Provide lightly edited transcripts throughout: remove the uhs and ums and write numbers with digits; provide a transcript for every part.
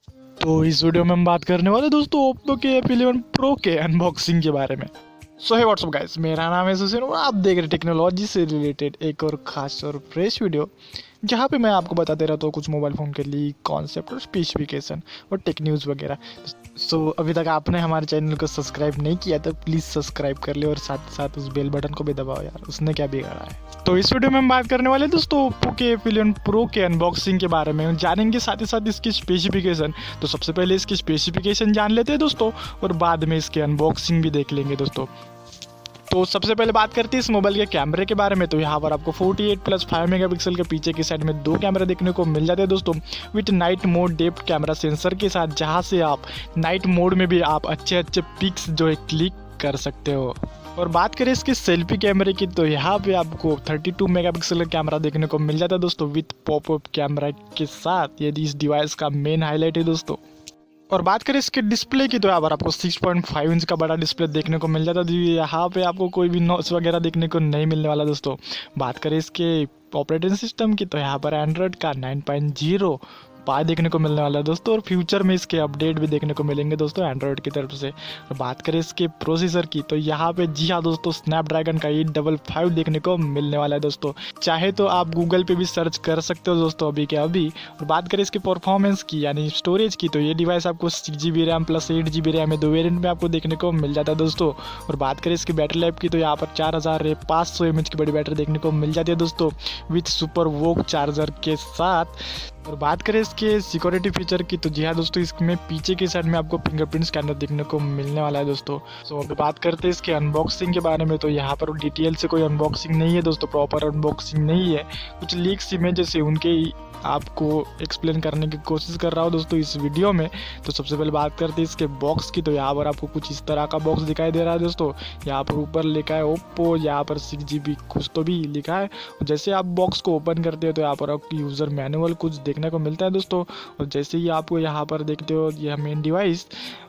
तो इस वीडियो में हम बात करने वाले दोस्तों ओप्पो के F11 प्रो के अनबॉक्सिंग के बारे में। सो हे व्हाट्सअप गाइस, मेरा नाम है सुशील और आप देख रहे टेक्नोलॉजी से रिलेटेड एक और खास और फ्रेश वीडियो, जहाँ पे मैं आपको बताते रहता हूँ कुछ मोबाइल फ़ोन के लीक, कॉन्सेप्ट और स्पेसिफिकेशन और टेक न्यूज़ वगैरह। सो अभी तक आपने हमारे चैनल को सब्सक्राइब नहीं किया तो प्लीज़ सब्सक्राइब कर ले और साथ ही साथ उस बेल बटन को भी दबाओ यार, उसने क्या बिगाड़ा है। तो इस वीडियो में हम बात करने वाले दोस्तों ओप्पो के F11 प्रो के अनबॉक्सिंग के बारे में जानेंगे, साथ ही साथ इसकी स्पेसिफिकेशन। तो सबसे पहले इसकी स्पेसिफिकेशन जान लेते हैं दोस्तों और बाद में इसके अनबॉक्सिंग भी देख लेंगे दोस्तों। तो सबसे पहले बात करते हैं इस मोबाइल के कैमरे के बारे में। तो यहाँ पर आपको 48+5 मेगापिक्सल के पीछे की साइड में दो कैमरे देखने को मिल जाते हैं दोस्तों, with night mode depth camera sensor के साथ, जहाँ से आप नाइट मोड में भी आप अच्छे पिक्स जो है क्लिक कर सकते हो। और बात करें इसके सेल्फी कैमरे की, तो यहाँ पे आपको 32 मेगापिक्सल का कैमरा देखने को मिल जाता है दोस्तों, विथ पॉपअप कैमरा के साथ। यदि इस डिवाइस का मेन हाईलाइट है दोस्तों। और बात करें इसके डिस्प्ले की, तो यहाँ पर आपको 6.5 इंच का बड़ा डिस्प्ले देखने को मिल जाता है। यहाँ पे आपको कोई भी नॉइस वगैरह देखने को नहीं मिलने वाला दोस्तों। बात करें इसके ऑपरेटिंग सिस्टम की, तो यहाँ पर एंड्रॉयड का 9.0 पाए देखने को मिलने वाला है दोस्तों, और फ्यूचर में इसके अपडेट भी देखने को मिलेंगे दोस्तों एंड्रॉयड की तरफ से। और बात करें इसके प्रोसेसर की, तो यहाँ पे जी हाँ दोस्तों, स्नैपड्रैगन का 855 देखने को मिलने वाला है दोस्तों। चाहे तो आप गूगल पे भी सर्च कर सकते हो दोस्तों अभी के अभी। और बात करें इसकी परफॉर्मेंस की यानी स्टोरेज की, तो ये डिवाइस आपको 6GB RAM plus 8GB RAM में दो वेरियंट में आपको देखने को मिल जाता है दोस्तों। और बात करें इसकी बैटरी लाइफ की, तो यहाँ पर 4500 mAh की बड़ी बैटरी देखने को मिल जाती है दोस्तों, विथ सुपर वोक चार्जर के साथ। और बात करें इसके सिक्योरिटी फीचर की, तो जी हाँ दोस्तों, इसमें पीछे की साइड में आपको फिंगरप्रिंट स्कैनर देखने को मिलने वाला है दोस्तों। सो अभी बात करते हैं इसके अनबॉक्सिंग के बारे में, तो यहाँ पर डिटेल से कोई अनबॉक्सिंग नहीं है दोस्तों, प्रॉपर अनबॉक्सिंग नहीं है। कुछ लीक्स इमेजेस है उनके आपको एक्सप्लेन करने की कोशिश कर रहा हूँ दोस्तों इस वीडियो में। तो सबसे पहले बात करते हैं इसके बॉक्स की, तो यहाँ पर आपको कुछ इस तरह का बॉक्स दिखाई दे रहा है दोस्तों। यहाँ पर ऊपर लिखा है ओप्पो, यहाँ पर 6GB कुछ तो भी लिखा है। जैसे आप बॉक्स को ओपन करते हो तो यहाँ पर आपको यूज़र मैनुअल कुछ देखने को मिलता है दोस्तों। और जैसे ही आपको यहाँ पर देखते हो यह मेन डिवाइस,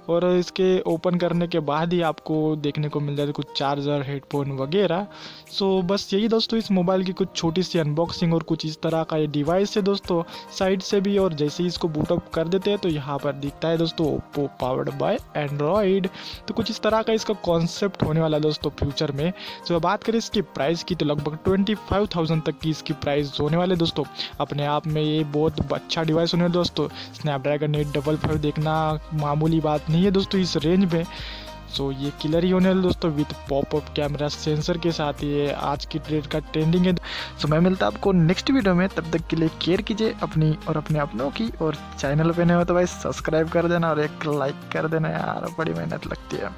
और इसके ओपन करने के बाद ही आपको देखने को मिल जाता है कुछ चार्जर, हेडफोन वगैरह। सो बस यही दोस्तों इस मोबाइल की कुछ छोटी सी अनबॉक्सिंग, और कुछ इस तरह का ये डिवाइस है दोस्तों साइड से भी। और जैसे ही इसको बूटअप कर देते हैं तो यहाँ पर दिखता है दोस्तों ओप्पो पावर्ड बाय एंड्रॉयड। तो कुछ इस तरह का इसका कॉन्सेप्ट होने वाला है दोस्तों फ्यूचर में। तो बात करें इसकी प्राइस की, तो लगभग 25,000 तक की इसकी प्राइस होने वाले दोस्तों। अपने आप में ये बहुत अच्छा डिवाइस होने वाला दोस्तों। स्नैपड्रैगन 855 देखना मामूली बात नहीं है दोस्तों इस रेंज में। सो ये किलर ही होने वाला दोस्तों, विद पॉपअप कैमरा सेंसर के साथ। ये आज की डेट का ट्रेंडिंग है। सो मैं मिलता आपको नेक्स्ट वीडियो में, तब तक के लिए केयर कीजिए अपनी और अपने अपनों की। और चैनल पे नहीं हो तो भाई सब्सक्राइब कर देना और एक लाइक कर देना यार, बड़ी मेहनत लगती है।